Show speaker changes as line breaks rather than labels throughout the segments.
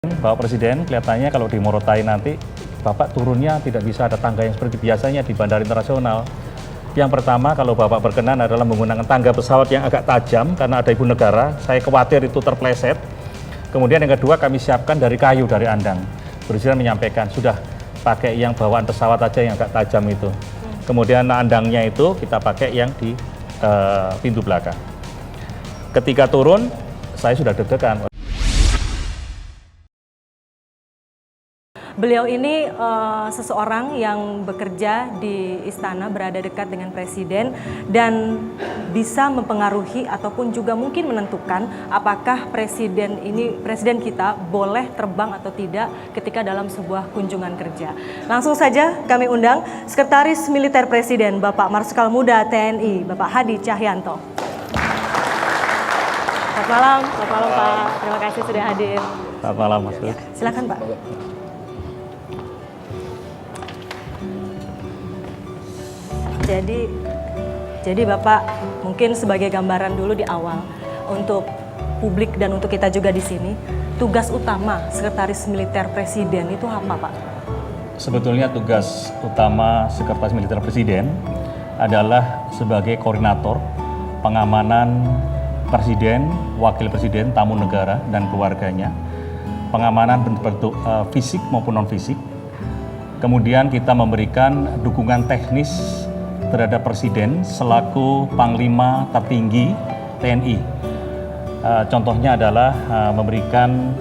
Bapak Presiden, kelihatannya kalau di Morotai nanti Bapak turunnya tidak bisa ada tangga yang seperti biasanya di Bandara Internasional. Yang pertama, kalau Bapak berkenan adalah menggunakan tangga pesawat yang agak tajam karena ada ibu negara. Saya khawatir itu terpleset. Kemudian yang kedua, kami siapkan dari kayu, dari andang. Presiden menyampaikan sudah pakai yang bawaan pesawat aja yang agak tajam itu. Kemudian andangnya itu kita pakai yang di pintu belakang. Ketika turun, saya sudah deg-degan.
Beliau ini seseorang yang bekerja di istana, berada dekat dengan presiden dan bisa mempengaruhi ataupun juga mungkin menentukan apakah presiden kita boleh terbang atau tidak ketika dalam sebuah kunjungan kerja. Langsung saja kami undang Sekretaris Militer Presiden Bapak Marsikal Muda TNI Bapak Hadi Cahyanto. Selamat malam Pak. Terima kasih sudah hadir.
Selamat malam Mas Gus.
Silakan Pak. Jadi Bapak mungkin sebagai gambaran dulu di awal untuk publik dan untuk kita juga di sini, tugas utama Sekretaris Militer Presiden itu apa Pak?
Sebetulnya tugas utama Sekretaris Militer Presiden adalah sebagai koordinator pengamanan Presiden, Wakil Presiden, tamu negara dan keluarganya, pengamanan bentuk fisik maupun non-fisik. Kemudian kita memberikan dukungan teknis terhadap Presiden selaku Panglima tertinggi TNI. Contohnya adalah memberikan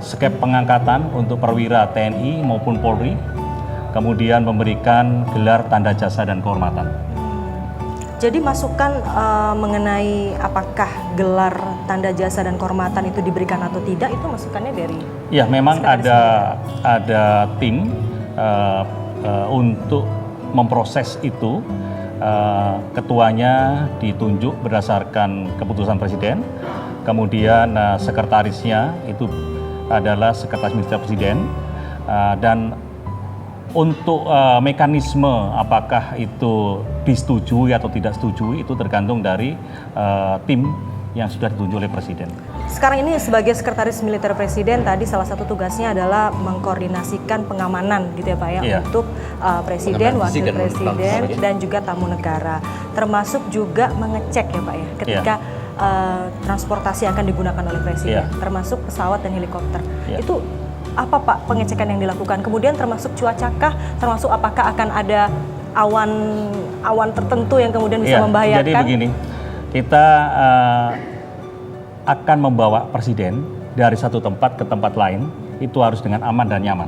skep pengangkatan untuk perwira TNI maupun Polri, kemudian memberikan gelar tanda jasa dan kehormatan.
Jadi masukan mengenai apakah gelar tanda jasa dan kehormatan itu diberikan atau tidak, itu masukannya dari?
Ya, memang ada tim untuk memproses itu. Ketuanya ditunjuk berdasarkan keputusan Presiden, kemudian sekretarisnya itu adalah Sekretaris Militer Presiden, dan untuk mekanisme apakah itu disetujui atau tidak setujui itu tergantung dari tim yang sudah ditunjuk oleh Presiden.
Sekarang ini sebagai Sekretaris Militer Presiden, tadi salah satu tugasnya adalah mengkoordinasikan pengamanan gitu ya Pak ya,
Iya.
untuk Presiden, Wakil Presiden dan juga tamu negara. Termasuk juga mengecek ya Pak ya ketika transportasi yang akan digunakan oleh Presiden, termasuk pesawat dan helikopter. Itu apa Pak pengecekan yang dilakukan? Kemudian termasuk cuacakah, termasuk apakah akan ada awan tertentu yang kemudian bisa membahayakan?
Jadi begini, kita akan membawa Presiden dari satu tempat ke tempat lain, itu harus dengan aman dan nyaman.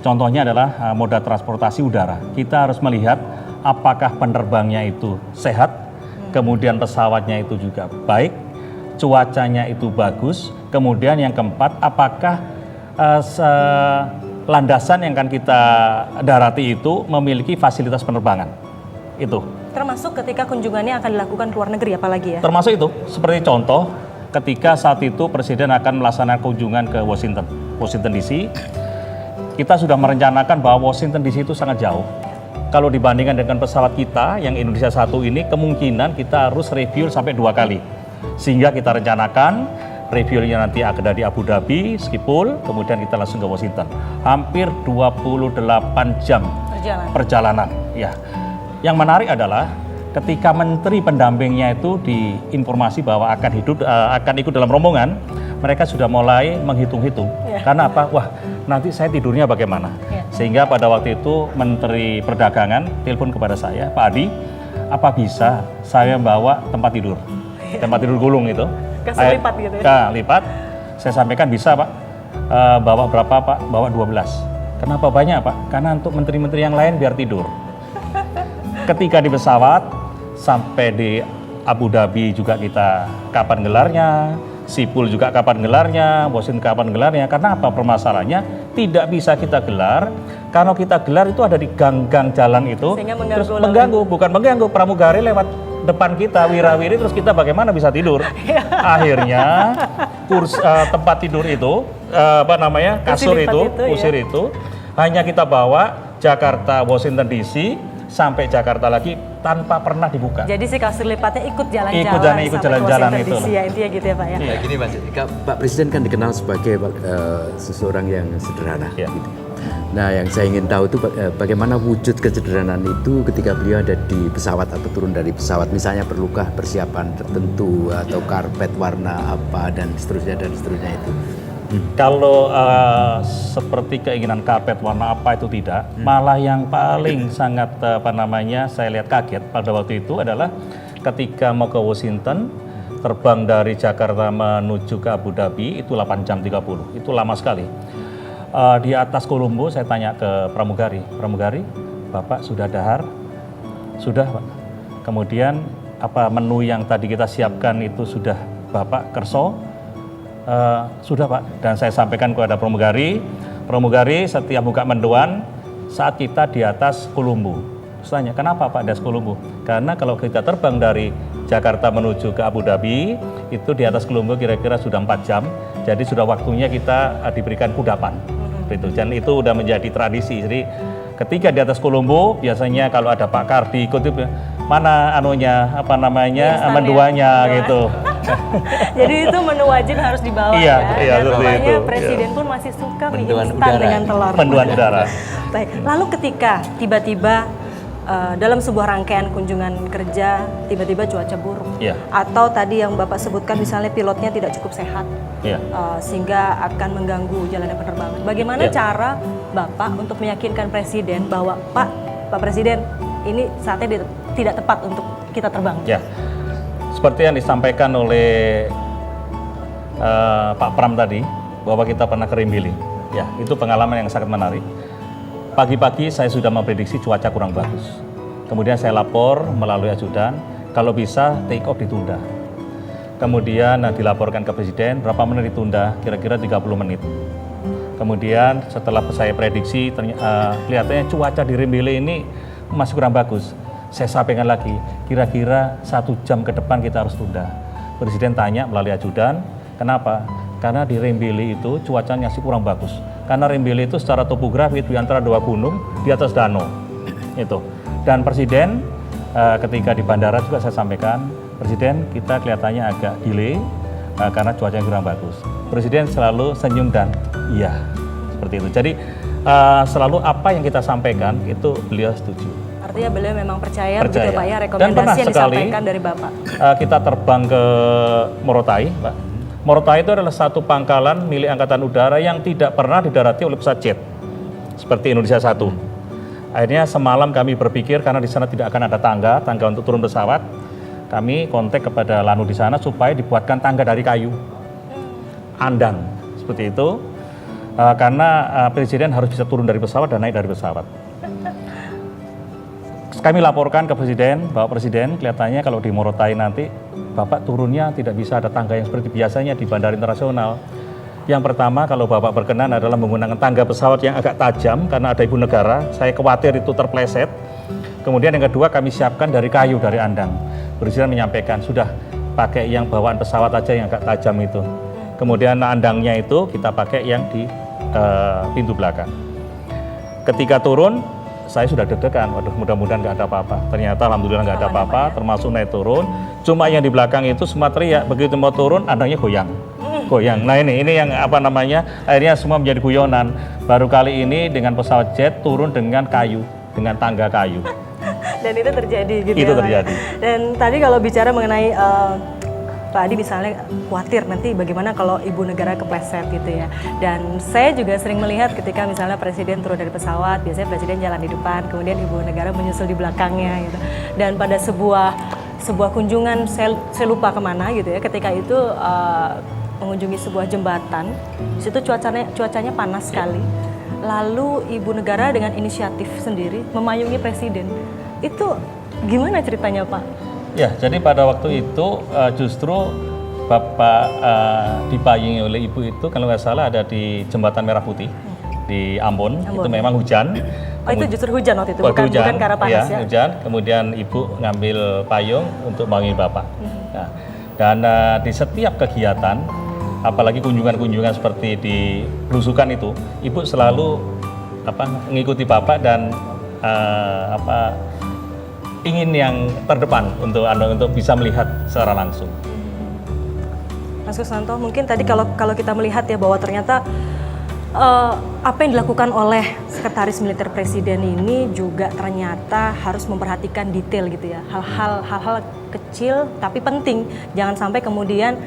Contohnya adalah moda transportasi udara. Kita harus melihat apakah penerbangnya itu sehat, kemudian pesawatnya itu juga baik, cuacanya itu bagus, kemudian yang keempat, apakah landasan yang akan kita darati itu memiliki fasilitas penerbangan. Itu.
Termasuk ketika kunjungannya akan dilakukan ke luar negeri apalagi ya? Termasuk
itu, seperti contoh ketika saat itu Presiden akan melaksanakan kunjungan ke Washington DC, kita sudah merencanakan bahwa Washington DC itu sangat jauh. Kalau dibandingkan dengan pesawat kita yang Indonesia 1 ini, kemungkinan kita harus review sampai 2 kali. Sehingga kita rencanakan reviewnya nanti ada di Abu Dhabi, Schiphol, kemudian kita langsung ke Washington. Hampir 28 jam perjalanan. Ya. Yang menarik adalah ketika menteri pendampingnya itu diinformasi bahwa akan ikut dalam rombongan, mereka sudah mulai menghitung-hitung. Karena apa? Wah, nanti saya tidurnya bagaimana? Sehingga pada waktu itu Menteri Perdagangan telepon kepada saya, Pak Adi, apa bisa saya bawa tempat tidur gulung itu?
Kasih lipat gitu ya?
Lipat. Saya sampaikan bisa Pak. Bawa berapa Pak? Bawa 12. Kenapa banyak Pak? Karena untuk menteri-menteri yang lain biar tidur. Ketika di pesawat, sampai di Abu Dhabi juga kita kapan gelarnya, Schiphol juga kapan gelarnya, Washington kapan gelarnya. Karena apa permasalahannya? Tidak bisa kita gelar. Kalau kita gelar itu ada di gang-gang jalan itu, terus bukan mengganggu, pramugari lewat depan kita, wirawiri, terus kita bagaimana bisa tidur? Akhirnya tempat tidur itu, kasur itu, kusir itu, hanya kita bawa Jakarta, Washington DC,
sampai
Jakarta lagi tanpa pernah dibuka.
Jadi si kasur lipatnya ikut jalan-jalan
Ikut jalan-jalan itu.
Ya, intinya gitu ya Pak ya.
Ya gini Mas, Pak Presiden kan dikenal sebagai seseorang yang sederhana.
Ya.
Gitu. Nah, yang saya ingin tahu itu bagaimana wujud kesederhanaan itu ketika beliau ada di pesawat atau turun dari pesawat. Misalnya perlukah persiapan tertentu atau karpet warna apa dan seterusnya itu.
Kalau seperti keinginan karpet warna apa itu tidak, malah yang paling sangat saya lihat kaget pada waktu itu adalah ketika mau ke Washington, terbang dari Jakarta menuju ke Abu Dhabi itu 8 jam 30, itu lama sekali. Di atas Kolombo saya tanya ke pramugari, Bapak sudah dahar? Sudah Pak. Kemudian apa menu yang tadi kita siapkan itu sudah Bapak kerso? Sudah Pak. Dan saya sampaikan kepada pramugari setiap buka mendoan saat kita di atas Kolombo. Terus tanya, kenapa Pak di atas Kolombo? Karena kalau kita terbang dari Jakarta menuju ke Abu Dhabi, itu di atas Kolombo kira-kira sudah 4 jam. Jadi sudah waktunya kita diberikan kudapan. Dan itu udah menjadi tradisi. Jadi ketika di atas Kolombo, biasanya kalau ada Pak Kardi ikut itu, mana menduanya gitu.
Jadi itu menu wajib harus dibawa
Iya,
ya. Dan
seperti
rupanya
itu.
Presiden pun masih suka mie
Menduan
instan
udara.
dengan telur.
Menduan udara.
Baik, lalu ketika tiba-tiba dalam sebuah rangkaian kunjungan kerja tiba-tiba cuaca buruk,
Iya.
atau tadi yang Bapak sebutkan misalnya pilotnya tidak cukup sehat,
Iya.
sehingga akan mengganggu jalannya penerbangan. Bagaimana
Iya.
cara Bapak untuk meyakinkan Presiden bahwa Pak Presiden ini saatnya tidak tepat untuk kita terbang?
Ya, seperti yang disampaikan oleh Pak Pram tadi, bahwa kita pernah ke Rimbili. Ya, itu pengalaman yang sangat menarik. Pagi-pagi saya sudah memprediksi cuaca kurang bagus. Kemudian saya lapor melalui ajudan, kalau bisa take off ditunda. Kemudian dilaporkan ke Presiden, berapa menit ditunda? Kira-kira 30 menit. Kemudian setelah saya prediksi, kelihatannya cuaca di Rimbili ini masih kurang bagus. Saya sampaikan lagi, kira-kira 1 jam ke depan kita harus tunda. Presiden tanya melalui ajudan, kenapa? Karena di Rimbili itu cuacanya masih kurang bagus. Karena Rimbili itu secara topografi di antara 2 gunung di atas danau. Itu. Dan Presiden ketika di bandara juga saya sampaikan, Presiden kita kelihatannya agak delay karena cuacanya kurang bagus. Presiden selalu senyum dan iya, seperti itu. Jadi selalu apa yang kita sampaikan itu beliau setuju.
Artinya beliau memang percaya. Begitu Pak ya,
Dan
rekomendasi
pernah
yang
sekali
disampaikan dari Bapak.
Kita terbang ke Morotai, Pak. Morotai itu adalah satu pangkalan milik Angkatan Udara yang tidak pernah didarati oleh pesawat jet seperti Indonesia 1. Akhirnya semalam kami berpikir karena di sana tidak akan ada tangga untuk turun pesawat, kami kontak kepada Lanu di sana supaya dibuatkan tangga dari kayu, andang seperti itu, karena Presiden harus bisa turun dari pesawat dan naik dari pesawat. Kami laporkan ke Presiden bahwa Presiden kelihatannya kalau di Morotai nanti Bapak turunnya tidak bisa ada tangga yang seperti biasanya di bandara internasional. Yang pertama kalau Bapak berkenan adalah menggunakan tangga pesawat yang agak tajam karena ada ibu negara, saya khawatir itu terpleset. Kemudian yang kedua kami siapkan dari kayu, dari andang. Presiden menyampaikan sudah pakai yang bawaan pesawat aja yang agak tajam itu. Kemudian andangnya itu kita pakai yang di pintu belakang. Ketika turun, saya sudah deg-degan, waduh mudah-mudahan nggak ada apa-apa. Ternyata alhamdulillah nggak ada apa-apa, termasuk naik turun. Cuma yang di belakang itu semua teriak, begitu mau turun andangnya goyang. Nah ini yang akhirnya semua menjadi guyonan. Baru kali ini dengan pesawat jet turun dengan kayu, dengan tangga kayu.
Dan itu terjadi gitu
Itu
ya Pak?
terjadi.
Dan tadi kalau bicara mengenai Pak Adi misalnya khawatir nanti bagaimana kalau ibu negara kepleset gitu ya. Dan saya juga sering melihat ketika misalnya Presiden turun dari pesawat, biasanya Presiden jalan di depan, kemudian ibu negara menyusul di belakangnya gitu. Dan pada sebuah kunjungan, saya lupa kemana gitu ya, ketika itu mengunjungi sebuah jembatan, di situ cuacanya panas sekali. Lalu ibu negara dengan inisiatif sendiri memayungi Presiden. Itu gimana ceritanya Pak?
Ya, jadi pada waktu itu justru Bapak dipayungi oleh Ibu itu kalau nggak salah ada di Jembatan Merah Putih di Ambon. Itu memang hujan.
Oh itu justru hujan waktu itu,
bukan
karena panas ya?
Hujan, kemudian Ibu ngambil payung untuk memayungi Bapak. Nah, dan di setiap kegiatan, apalagi kunjungan-kunjungan seperti di belusukan itu, Ibu selalu mengikuti Bapak dan ingin yang terdepan untuk bisa melihat secara langsung.
Mas Kusnanto, mungkin tadi kalau kita melihat ya bahwa ternyata apa yang dilakukan oleh Sekretaris Militer Presiden ini juga ternyata harus memperhatikan detail gitu ya, hal-hal kecil tapi penting, jangan sampai kemudian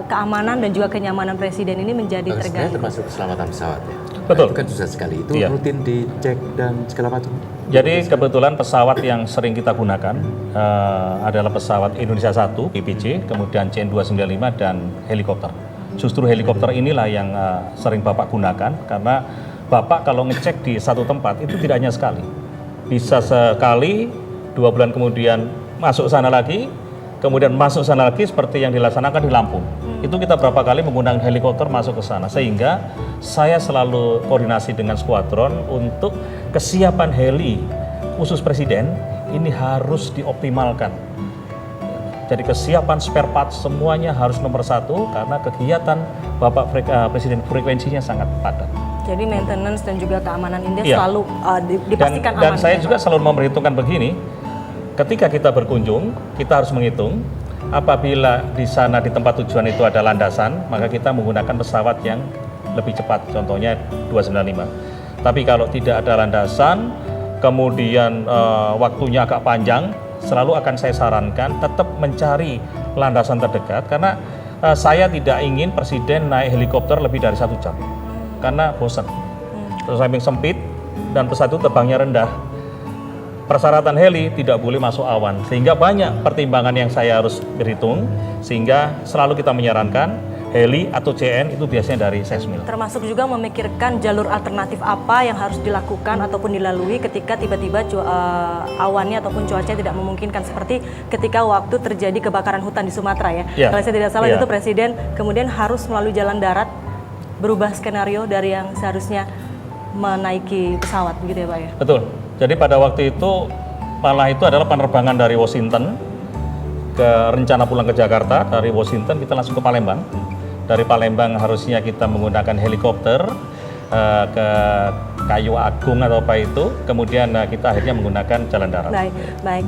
keamanan dan juga kenyamanan Presiden ini menjadi terganggu.
Termasuk keselamatan pesawat ya.
Betul.
Itu kan susah sekali, itu
Iya.
rutin dicek dan segala macam.
Jadi kebetulan pesawat yang sering kita gunakan adalah pesawat Indonesia 1 PPC, kemudian CN295 dan helikopter. Justru helikopter inilah yang sering Bapak gunakan karena Bapak kalau ngecek di satu tempat itu tidak hanya sekali. Bisa sekali, 2 bulan kemudian masuk sana lagi, kemudian masuk sana lagi seperti yang dilaksanakan di Lampung. Itu kita berapa kali menggunakan helikopter masuk ke sana, sehingga saya selalu koordinasi dengan skuadron untuk kesiapan heli khusus Presiden ini harus dioptimalkan. Jadi kesiapan spare part semuanya harus nomor 1 karena kegiatan Bapak Presiden frekuensinya sangat padat.
Jadi maintenance dan juga keamanan ini
Iya.
selalu dipastikan
Dan
aman.
saya
ya,
juga
Pak?
selalu memperhitungkan begini, ketika kita berkunjung, kita harus menghitung apabila di sana di tempat tujuan itu ada landasan, maka kita menggunakan pesawat yang lebih cepat, contohnya 295. Tapi kalau tidak ada landasan, kemudian waktunya agak panjang, selalu akan saya sarankan tetap mencari landasan terdekat, karena saya tidak ingin Presiden naik helikopter lebih dari 1 jam, karena bosan. Terus samping sempit dan pesawat itu terbangnya rendah. Persyaratan heli tidak boleh masuk awan, sehingga banyak pertimbangan yang saya harus berhitung, sehingga selalu kita menyarankan heli atau CN itu biasanya dari Sesmil.
Termasuk juga memikirkan jalur alternatif apa yang harus dilakukan ataupun dilalui ketika tiba-tiba awannya ataupun cuaca tidak memungkinkan, seperti ketika waktu terjadi kebakaran hutan di Sumatera ya.
Ya.
Kalau saya tidak salah
Ya.
itu Presiden kemudian harus melalui jalan darat, berubah skenario dari yang seharusnya menaiki pesawat begitu ya Pak ya.
Betul. Jadi pada waktu itu malah itu adalah penerbangan dari Washington ke rencana pulang ke Jakarta, dari Washington kita langsung ke Palembang. Dari Palembang harusnya kita menggunakan helikopter ke Kayu Agung atau apa itu, kemudian kita akhirnya menggunakan jalan darat.
Baik.